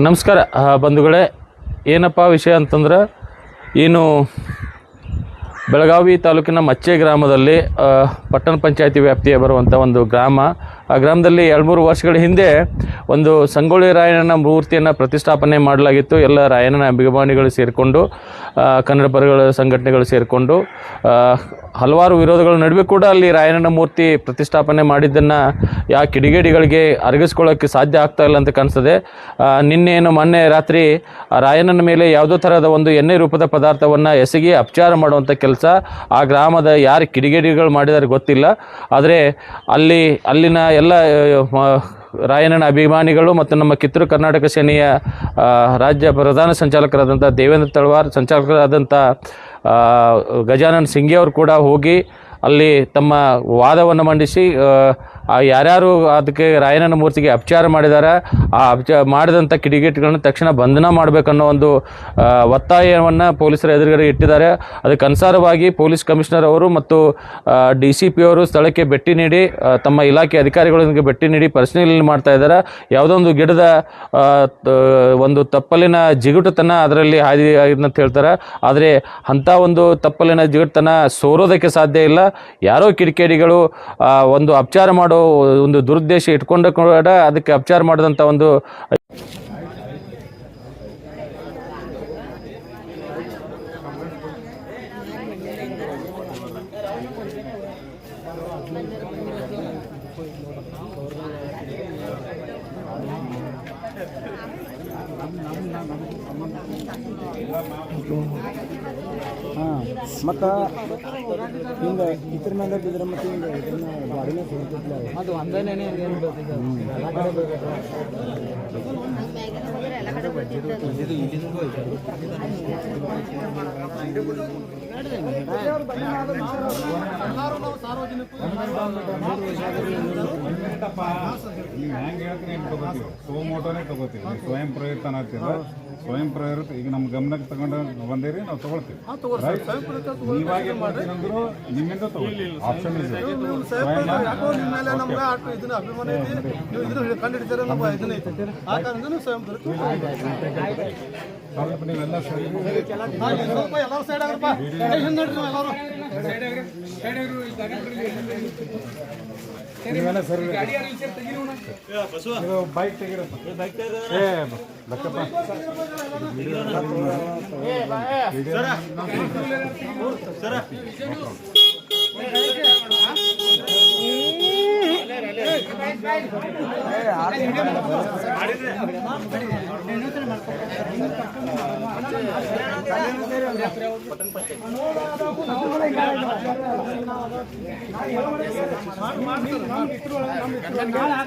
ನಮಸ್ಕಾರ ಬಂಧುಗಳೇ. ಏನಪ್ಪ ವಿಷಯ ಅಂತಂದ್ರೆ, ಏನು ಬೆಳಗಾವಿ ತಾಲೂಕಿನ ಮಚ್ಚೆ ಗ್ರಾಮದಲ್ಲಿ ಪಟ್ಟಣ ಪಂಚಾಯತಿ ವ್ಯಾಪ್ತಿಯ ಬರುವಂಥ ಒಂದು ಗ್ರಾಮ. ಆ ಗ್ರಾಮದಲ್ಲಿ 2-3 ವರ್ಷಗಳ ಹಿಂದೆ ಒಂದು ಸಂಗೊಳ್ಳಿ ರಾಯಣ್ಣನ ಮೂರ್ತಿಯನ್ನು ಪ್ರತಿಷ್ಠಾಪನೆ ಮಾಡಲಾಗಿತ್ತು. ಎಲ್ಲ ರಾಯಣ್ಣನ ಅಭಿಮಾನಿಗಳು ಸೇರಿಕೊಂಡು, ಕನ್ನಡ ಪರಗಳ ಸಂಘಟನೆಗಳು ಸೇರಿಕೊಂಡು ಹಲವಾರು ವಿರೋಧಗಳ ನಡುವೆ ಕೂಡ ಅಲ್ಲಿ ರಾಯಣ್ಣನ ಮೂರ್ತಿ ಪ್ರತಿಷ್ಠಾಪನೆ ಮಾಡಿದ್ದನ್ನು ಕಿಡಿಗೇಡಿಗಳಿಗೆ ಅರಗಿಸ್ಕೊಳ್ಳೋಕ್ಕೆ ಸಾಧ್ಯ ಆಗ್ತಾ ಇಲ್ಲ ಅಂತ ಕಾಣಿಸ್ತದೆ. ಮೊನ್ನೆ ರಾತ್ರಿ ರಾಯಣ್ಣನ ಮೇಲೆ ಯಾವುದೋ ಥರದ ಒಂದು ಎಣ್ಣೆ ರೂಪದ ಪದಾರ್ಥವನ್ನು ಎಸಗಿ ಅಪಚಾರ ಮಾಡುವಂಥ ಕೆಲಸ ಆ ಗ್ರಾಮದ ಯಾರು ಕಿಡಿಗೇಡಿಗಳು ಮಾಡಿದ್ದಾರೆ ಗೊತ್ತಿಲ್ಲ. ಆದರೆ ಅಲ್ಲಿನ ಎಲ್ಲ ರಾಯಣ್ಣನ ಅಭಿಮಾನಿಗಳು ಮತ್ತು ನಮ್ಮ ಕಿತ್ತೂರು ಕರ್ನಾಟಕ ಸೇನೆಯ ರಾಜ್ಯ ಪ್ರಧಾನ ಸಂಚಾಲಕರಾದಂಥ ದೇವೇಂದ್ರ ತಳವಾರ್, ಸಂಚಾಲಕರಾದಂಥ ಗಜಾನನ್ ಸಿಂಗಿ ಅವರು ಕೂಡ ಹೋಗಿ ಅಲ್ಲಿ ತಮ್ಮ ವಾದವನ್ನು ಮಂಡಿಸಿ ಯಾರ್ಯಾರು ಅದಕ್ಕೆ ರಾಯಣ್ಣನ ಮೂರ್ತಿಗೆ ಅಪಚಾರ ಮಾಡಿದ್ದಾರೆ, ಆ ಮಾಡಿದಂಥ ಕಿಡಿಗೇಡಿಗಳನ್ನು ತಕ್ಷಣ ಬಂಧನ ಮಾಡಬೇಕನ್ನೋ ಒಂದು ಒತ್ತಾಯವನ್ನು ಪೊಲೀಸರ ಎದುರುಗಡೆ ಇಟ್ಟಿದ್ದಾರೆ. ಅದಕ್ಕೆ ಅನುಸಾರವಾಗಿ ಪೊಲೀಸ್ ಕಮಿಷನರ್ ಅವರು ಮತ್ತು DCP ಅವರು ಸ್ಥಳಕ್ಕೆ ಭೇಟಿ ನೀಡಿ ತಮ್ಮ ಇಲಾಖೆ ಅಧಿಕಾರಿಗಳಿಗೆ ಭೇಟಿ ನೀಡಿ ಪರಿಶೀಲನೆ ಮಾಡ್ತಾ ಇದ್ದಾರೆ. ಯಾವುದೋ ಒಂದು ಗಿಡದ ಒಂದು ತಪ್ಪಲಿನ ಜಿಗುಟುತನ ಅದರಲ್ಲಿ ಹಾದಿ ಅಂತ ಹೇಳ್ತಾರೆ. ಆದರೆ ಅಂಥ ಒಂದು ತಪ್ಪಲಿನ ಜಿಗುಟುತನ ಸೋರೋದಕ್ಕೆ ಸಾಧ್ಯ ಇಲ್ಲ. ಯಾರೋ ಕಿಡಿಗೇಡಿಗಳು ಒಂದು ಅಪಚಾರ ಮಾಡೋ ಒಂದು ದುರುದ್ದೇಶ ಇಟ್ಕೊಂಡು ಕೂಡ ಅದಕ್ಕೆ ಅಪಚಾರ ಮಾಡಿದಂಥ ಒಂದು ಮತ್ತು ಹಿಂಗೆ ಇತರ ಮೇಲೆ ಬಿದ್ದರೆ ಮತ್ತು ಹಿಂಗೆ ಇದನ್ನ ಬಾಡಿನ ಅದು ಒಂದೇನೇ ಏನು ಸೋಮೋಟೋನೇ ತಗೋತೀವಿ. ಸ್ವಯಂ ಪ್ರೇರಿತ ಅನ್ನತ್ತಿಲ್ಲ. ಸ್ವಯಂ ಪ್ರೇರಿತ ಈಗ ನಮ್ಮ ಗಮನಕ್ಕೆ ತಗೊಂಡು ಬಂದಿರಿ, ನಾವು ತಗೊಳ್ತೀವಿ. ನೀವಾಗೆ ಮಾಡ್ತೀರಂದ್ರು ನಿಮ್ಮಿಂದ ತಗೊಳ್ಳಿ. ಆಪ್ಷನ್ ಇದೆ. ಸ್ವಲ್ಪ ನೀವೆಲ್ಲ ನೀವೆಲ್ಲ ಸರಿ ಬೈಕ್ ತೆಗಿರಪ್ಪ. ಲಕ್ಕಪ್ಪ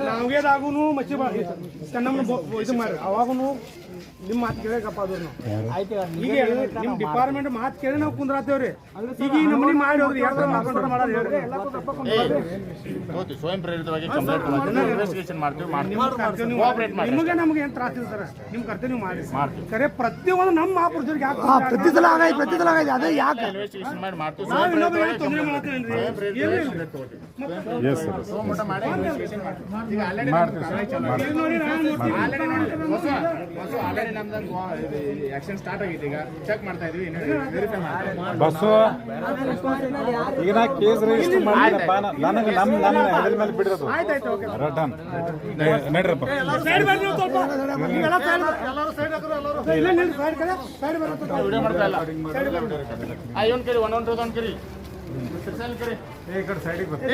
ನಾವೇದಾಗೂ ಮಚ್ಚಿ ನಮ್ಮನ್ನು ಇದು ಮಾಡಿ ಅವಾಗೂ ನಿಮ್ಮ ಮಾತು ಕೇಳಕಪ್ಪ ಅದ್ರ ಈಗ ನಿಮ್ಮ ಡಿಪಾರ್ಟ್ಮೆಂಟ್ ಮಾತು ಕೇಳಿ ನಾವು ಕುಂದ್ರಾತೇವ್ರಿ. ಈಗ ಈ ನಮ್ಮನೆ ಮಾಡಿ ಹೋದ್ರಿ ಯಾರು ಮಾಡೋದು ಹೇಳ್ರಿ. ಸ್ವಯಂ ಪ್ರೇರಿತವಾಗಿ ನಿಮಗೆ ನಮ್ಗೆ ಏನು ತ್ರಾಸ ಇಲ್ಲ ಸರ್. ನಿಮ್ಮ ಕರ್ತವ್ಯ ನೀವು ಮಾಡಿ ಕರೆ ಪ್ರತಿಯೊಂದು ನಮ್ಮ ಮಹಾಪುರುಷರಿಗೆ ಯಾಕೆ ಪ್ರತಿ ಸಲ ಆಗೈತೆ ಅದೇ ಯಾಕೆ ತೊಂದರೆ ಆಕ್ಷನ್ ಸ್ಟಾರ್ಟ್ ಆಗೈತೆ. ಈಗ ಚೆಕ್ ಮಾಡ್ತಾ ಇದೀವಿ. ಬಸ್ಸು ಈಗ ನಾ ಕೇಸ್ ರಿಜಿಸ್ಟರ್ ಮಾಡಿದಪ್ಪ. ನನಗೆ ನಮ್ಮ ಹೆಗಲ ಮೇಲೆ ಬಿಡಿರೋದು ರಟನ್ ನಡ್ರಪ್ಪ. ವಿಡಿಯೋ ಮಾಡ್ತಾ ಇಲ್ಲ. ಇವನ್ ಕರಿ 112 ಕರಿ ಕರಿ ಈ ಕಡೆ ಸೈಡಿಗೆ ಬರ್ತೀನಿ.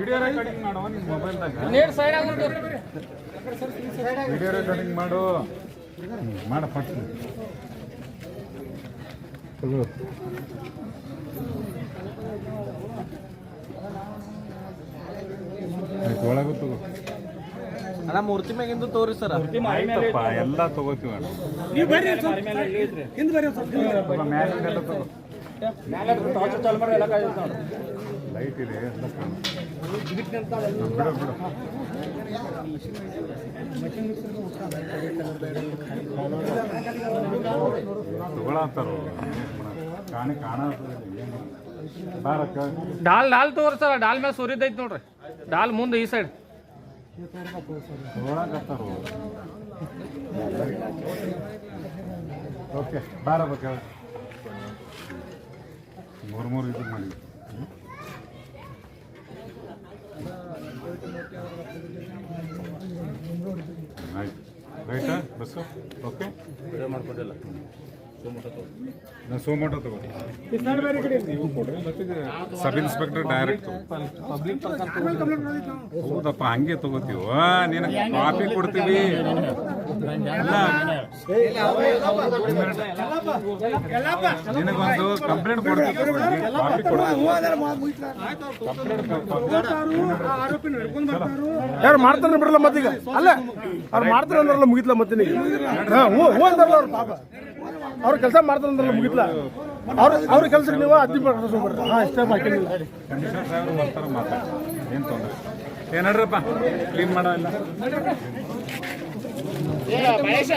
ವಿಡಿಯೋ ರೆಕಾರ್ಡಿಂಗ್ ಮಾಡುವ ನಿಮ್ಮ ಮೊಬೈಲ್ದಾಗ. ವಿಡಿಯೋ ರೆಕಾರ್ಡಿಂಗ್ ಮಾಡು ಮಾಡಪ್ಪ. ಒಳಗೂ ತಗೋ. ಅಣ್ಣ ಮೂರ್ತಿ ಮ್ಯಾಗಿಂದು ತೋರಿ ಸರ್. ಎಲ್ಲ ತಗೋತೀವಿ. ನೀವು ಬರ್ರಿ ಹಿಂದೆ ಬರ್ರಿ ಮ್ಯಾಲಿಂದೆಲ್ಲ ತಗೋ. ಲೈಟ್ ಇದೆ ತಗೊಳತ್ತಾರ ಕಾಣಿ ಕಾಣ ಡಾಲ್ ಡಾಲ್ ತೋರ್ಸಲ್ಲ, ಡಾಲ್ ಮೇಲೆ ಸುರಿದೈತಿ ನೋಡ್ರಿ, ಡಾಲ್ ಮುಂದೆ ಈ ಸೈಡ್. ಓಕೆ ಬಾರ ಬೇಕು ಮೂರು ಇದು ಮಾಡಿ ಆಯ್ತು ರೈಟಾ ಬಸ್ಸು ಓಕೆ ಮಾಡ್ಕೊಂಡಿಲ್ಲ ನಾನು ಸೋಮೋಟೋ ತಗೋತೀನಿ ನೀವು ಕೊಡ್ರಿ ಮತ್ತೆ ಸಬ್ ಇನ್ಸ್ಪೆಕ್ಟರ್ ಡೈರೆಕ್ಟ್ ಹೌದಪ್ಪ ಹಂಗೆ ತಗೋತೀವ ನೀನು ಕಾಪಿ ಕೊಡ್ತೀವಿ ನಿನಗೊಂದು ಕಂಪ್ಲೇಂಟ್ ಕೊಡ್ತೀವಿ ಕಾಪಿ ಯಾರು ಮಾಡ್ತಾರ ಬಿಡಲ್ಲ ಮತ್ತೀಗ ಅಲ್ಲ ಅವ್ರು ಮಾಡ್ತಾರ ಅಂದ್ರಲ್ಲ ಮುಗಿತ್ಲ ಮತ್ತೆ ಹ್ಞೂ ಅಂದ್ರಲ್ಲ ಅವ್ರು ಪಾಪ ಅವ್ರ ಕೆಲಸ ಮಾಡ್ತಾರ ಅಂದ್ರಲ್ಲ ಮುಗಿತ್ಲ ಅವ್ರ ಕೆಲಸಕ್ಕೆ ನೀವು ಅದ್ದಿ ಮಾಡ್ರಿ. ಹಾಂ ಇಷ್ಟೇ ಮಾಡ್ತೀನಿ. ಕಂಡೀಷನ್ ಸಾಹೇಬ್ರು ಬರ್ತಾರೆ ಮಾತಾಡಿ ಏನು ತೊಂದರೆ ಏನಡ್ರಪ್ಪ ಕ್ಲೀನ್ ಮಾಡೋ ಇಲ್ಲ ಮಹೇಶ